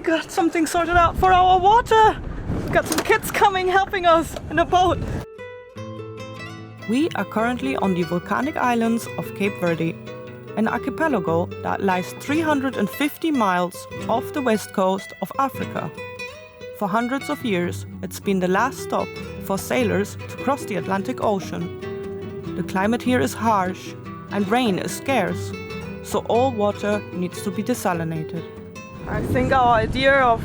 got something sorted out for our water. We got some kids coming helping us in a boat. We are currently on the volcanic islands of Cape Verde, an archipelago that lies 350 miles off the west coast of Africa. For hundreds of years, it's been the last stop for sailors to cross the Atlantic Ocean. The climate here is harsh and rain is scarce, so all water needs to be desalinated. I think our idea of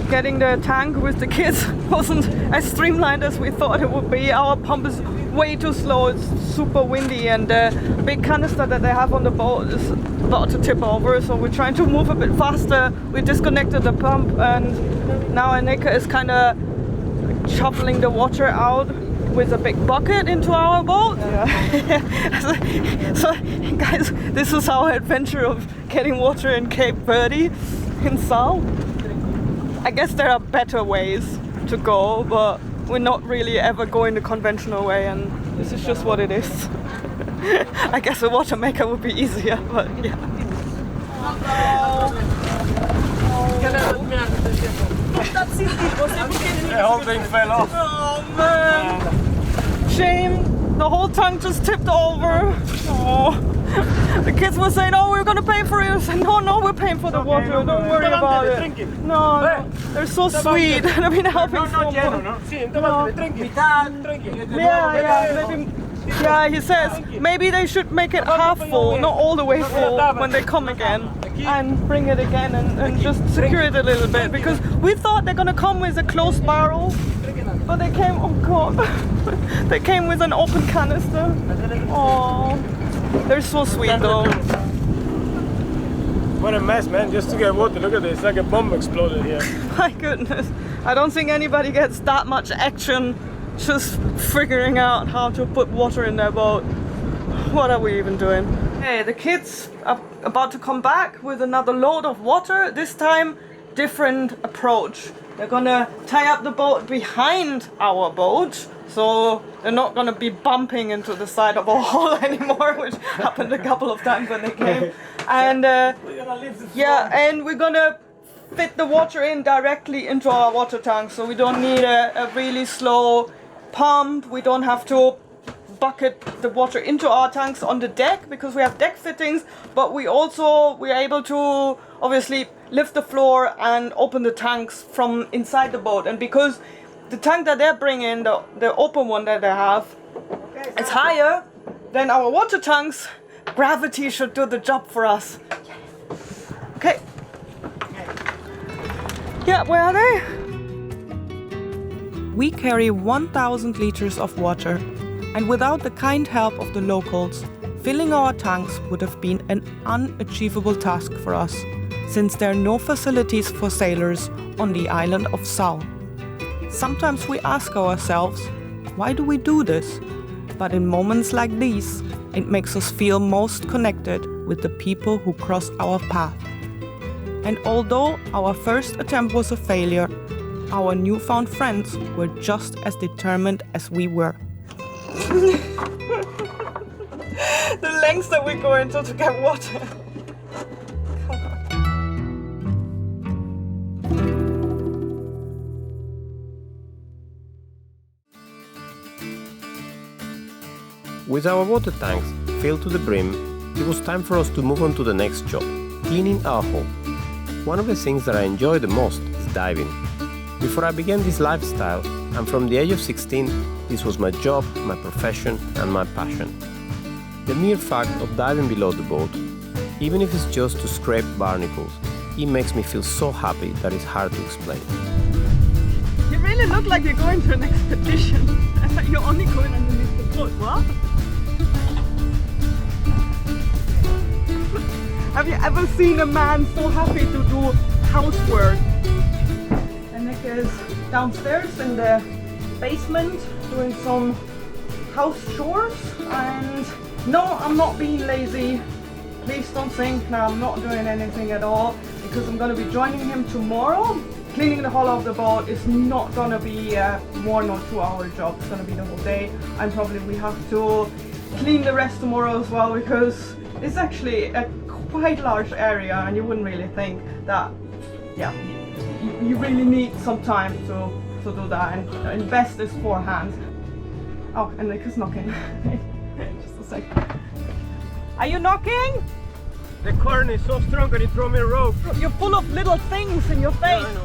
getting the tank with the kids wasn't as streamlined as we thought it would be. Our pump is way too slow, it's super windy, and the big canister that they have on the boat is about to tip over, so we're trying to move a bit faster. We disconnected the pump and now Annika is kind of shoveling the water out with a big bucket into our boat. Yeah. so guys, this is our adventure of getting water in Cape Verde in Sal. I guess there are better ways to go, but we're not really ever going the conventional way, and this is just what it is. I guess a water maker would be easier, but yeah. The whole thing fell off. Oh man! Shame, the whole tank just tipped over. Oh. The kids were saying, oh, we're gonna pay for it. I said, no, we're paying for the water, don't worry about it. No, they're so sweet. They've been helping so much. Yeah, he says maybe they should make it half full, not all the way full when they come again, and bring it again and just secure it a little bit, because we thought they're gonna come with a closed barrel, but they came, oh god, they came with an open canister. Oh, they're so sweet though. What a mess, man, just to get water. Look at this, it's like a bomb exploded here. My goodness, I don't think anybody gets that much action just figuring out how to put water in their boat. What are we even doing? Hey, the kids are about to come back with another load of water. This time, different approach. They're gonna tie up the boat behind our boat, so they're not gonna be bumping into the side of a hole anymore, which happened a couple of times when they came. And and we're gonna fit the water in directly into our water tank, so we don't need a really slow pump. We don't have to bucket the water into our tanks on the deck because we have deck fittings, but we're able to obviously lift the floor and open the tanks from inside the boat. And because the tank that they're bringing, the open one that they have, is higher than our water tanks, gravity should do the job for us. Okay. Yeah, where are they? We carry 1,000 liters of water, and without the kind help of the locals, filling our tanks would have been an unachievable task for us, since there are no facilities for sailors on the island of Sal. Sometimes we ask ourselves, why do we do this? But in moments like these, it makes us feel most connected with the people who cross our path. And although our first attempt was a failure, our newfound friends were just as determined as we were. The lengths that we go into to get water. With our water tanks filled to the brim, it was time for us to move on to the next job, cleaning our hull. One of the things that I enjoy the most is diving. Before I began this lifestyle, and from the age of 16, this was my job, my profession, and my passion. The mere fact of diving below the boat, even if it's just to scrape barnacles, it makes me feel so happy that it's hard to explain. You really look like you're going to an expedition. I thought you're only going underneath the boat, what? Have you ever seen a man so happy to do housework? Annika is downstairs in the basement doing some house chores, and no, I'm not being lazy. Please don't think, no, I'm not doing anything at all, because I'm going to be joining him tomorrow. Cleaning the hull of the boat is not going to be a 1 or 2 hour job, it's going to be the whole day, and probably we have to clean the rest tomorrow as well, because it's actually a quite large area and you wouldn't really think that, yeah, you really need some time to do that, and invest is 4 hands. Oh, and Nick is knocking. Just a sec. Are you knocking? The current is so strong that it throw me a rope. You're full of little things in your face. Yeah, I know.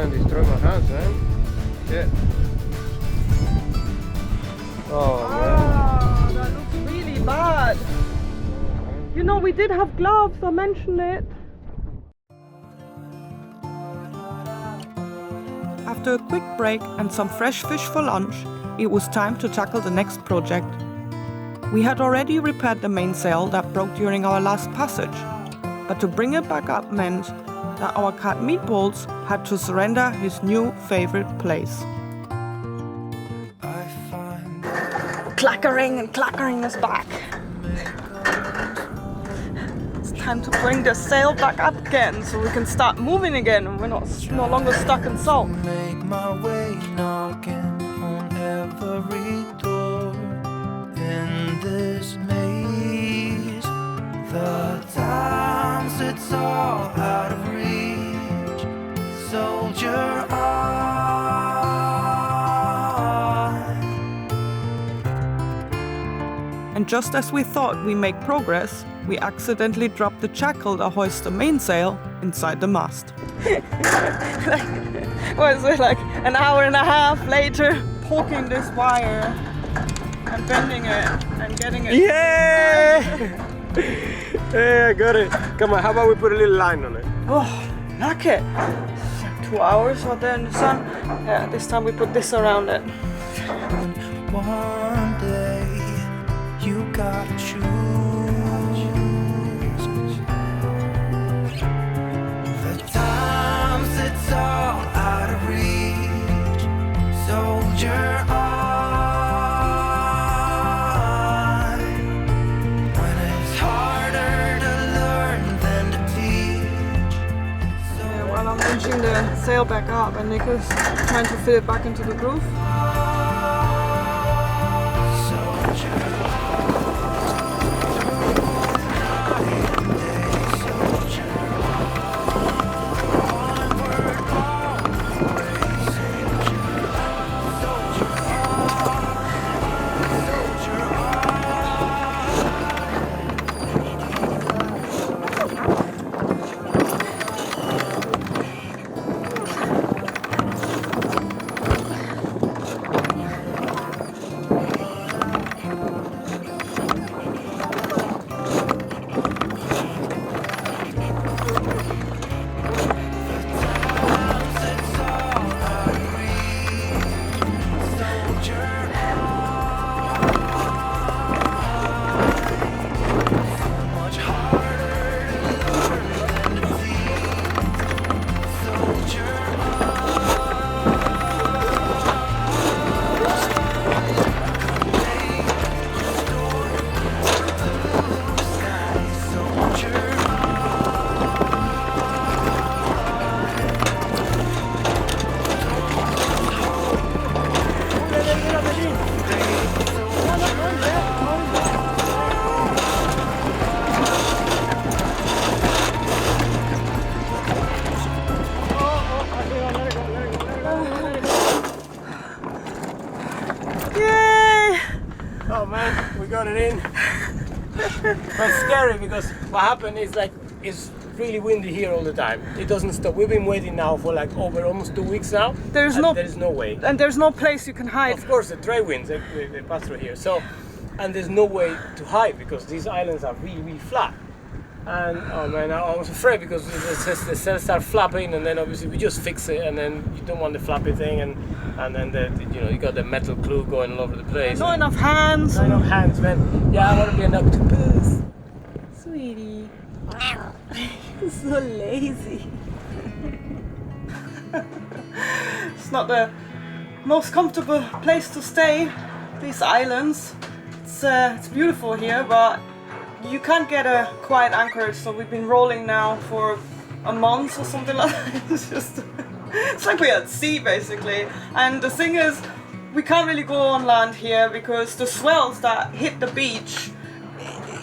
Destroy my hands, man. Shit. Oh man. That looks really bad. You know, we did have gloves, I mentioned it. After a quick break and some fresh fish for lunch, it was time to tackle the next project. We had already repaired the mainsail that broke during our last passage, but to bring it back up meant that our cat Meatballs had to surrender his new favorite place. Clackering and clackering is back. It's time to bring the sail back up again so we can start moving again and we're no longer stuck in salt. Make my way knocking on every door in this maze. The times it's all out of reach. Soldier on. And just as we thought we make progress, we accidentally dropped the shackle that hoists the mainsail inside the mast. What is it, like an hour and a half later, poking this wire and bending it and getting it. Yeah! Yeah, I got it. Come on, how about we put a little line on it? Oh, like it. 2 hours out there in the sun. Yeah, this time we put this around it. One day you gotta choose. The times it's all out of reach. Soldier on. When it's harder to learn than to teach. Yeah, while I'm winching the sail back up and Nick is trying to fit it back into the groove. Oh man, we got it in. But scary because what happened is like it's really windy here all the time. It doesn't stop. We've been waiting now for like over almost 2 weeks now. There is no way. And there's no place you can hide. Of course, the trade winds they pass through here. So, and there's no way to hide because these islands are really flat. And oh man, I was afraid because the sails start flapping, and then obviously we just fix it, and then you don't want the flappy thing, and then you got the metal glue going all over the place. Not enough hands. Not enough hands, man. Yeah, I want to be an octopus. Sweetie. So lazy. It's not the most comfortable place to stay, these islands. It's beautiful here, but you can't get a quiet anchorage, so we've been rolling now for a month or something like that. It's like we're at sea basically. And the thing is, we can't really go on land here because the swells that hit the beach,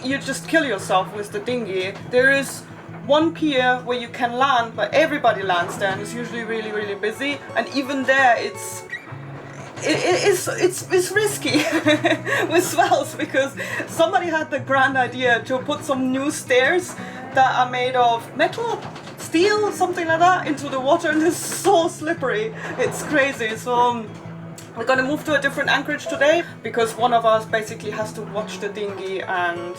you just kill yourself with the dinghy. There is one pier where you can land, but everybody lands there, and it's usually really, really busy. And even there, it's risky with swells because somebody had the grand idea to put some new stairs that are made of metal, steel, something like that, into the water, and it's so slippery. It's crazy. So we're gonna move to a different anchorage today because one of us basically has to watch the dinghy, and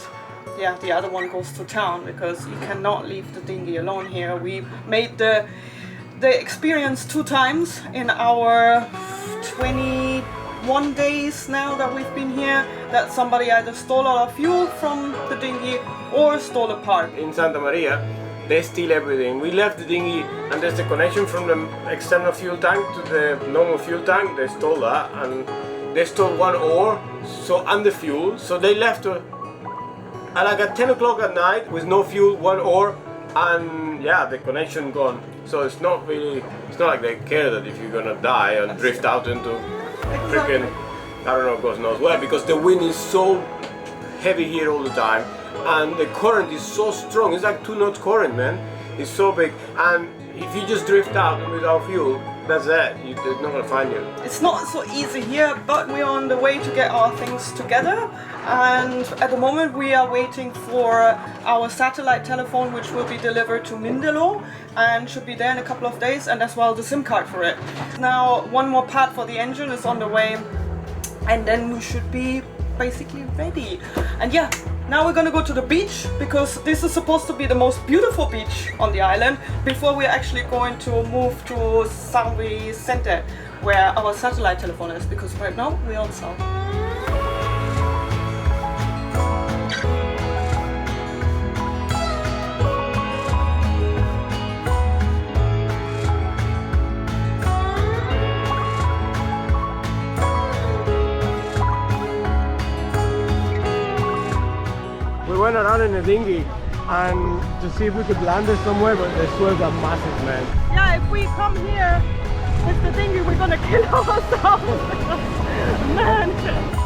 yeah, the other one goes to town because you cannot leave the dinghy alone here. We made the experience 2 times in our 21 days now that we've been here, that somebody either stole our fuel from the dinghy or stole a part. In Santa Maria, they steal everything. We left the dinghy and there's the connection from the external fuel tank to the normal fuel tank. They stole that, and they stole 1 oar, and the fuel. So they left at 10 o'clock at night with no fuel, 1 oar, and yeah, the connection gone. So it's not like they care that if you're gonna die and drift out into freaking, I don't know, God knows where, because the wind is so heavy here all the time, and the current is so strong. It's like 2 knots current, man. It's so big, and if you just drift out without fuel, that's it. They're not gonna find you. It's not so easy here, but we're on the way to get our things together. And at the moment we are waiting for our satellite telephone, which will be delivered to Mindelo and should be there in a couple of days, and as well the SIM card for it. Now 1 more part for the engine is on the way, and then we should be basically ready. And yeah, now we're gonna go to the beach because this is supposed to be the most beautiful beach on the island before we're actually going to move to San Vicente, where our satellite telephone is, because right now we're on South. We went around in a dinghy and to see if we could land it somewhere, but the swells are massive, man. Yeah, if we come here with the dinghy, we're gonna kill ourselves. Man.